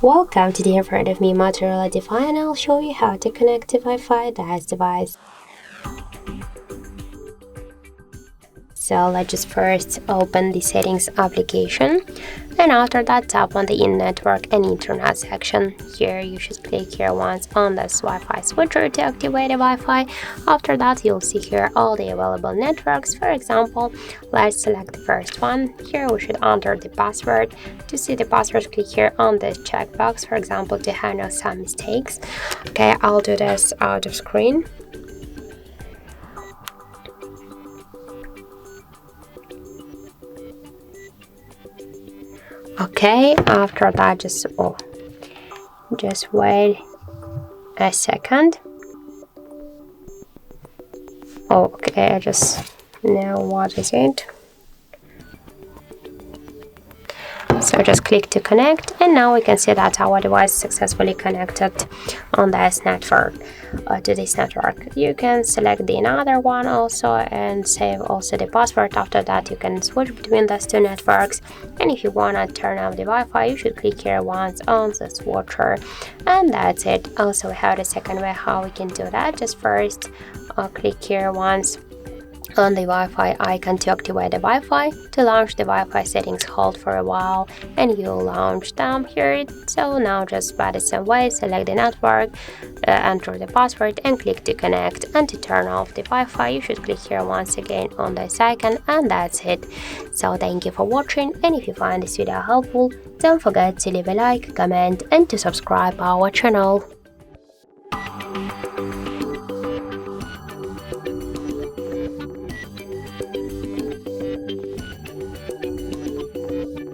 Welcome to the in front of me Motorola Defy, and I'll show you how to connect to Wi-Fi this device. So let's just first open the settings application, and after that tap on the in network and internet section. Here you should click here once on this Wi-Fi switcher to activate the Wi-Fi. After that you'll see here all the available networks. For example, let's select the first one. Here we should enter the password. To see the password, click here on this checkbox, for example, to handle some mistakes. Okay, I'll do this out of screen. Okay, after that just wait a second. Okay, I just know what is it. So just click to connect, and now we can see that our device is successfully connected on this network, to this network. You can select the another one also and save also the password. After that you can switch between those two networks, and if you want to turn off the Wi-Fi you should click here once on the switcher, and that's it. Also we have the second way how we can do that. Just first click here once on the Wi-Fi icon to activate the Wi-Fi. To launch the Wi-Fi settings, hold for a while and you'll launch them here. So now just by the same way, select the network, enter the password and click to connect. And to turn off the Wi-Fi you should click here once again on this icon, and that's it. So thank you for watching, and if you find this video helpful, don't forget to leave a like, comment and to subscribe our channel.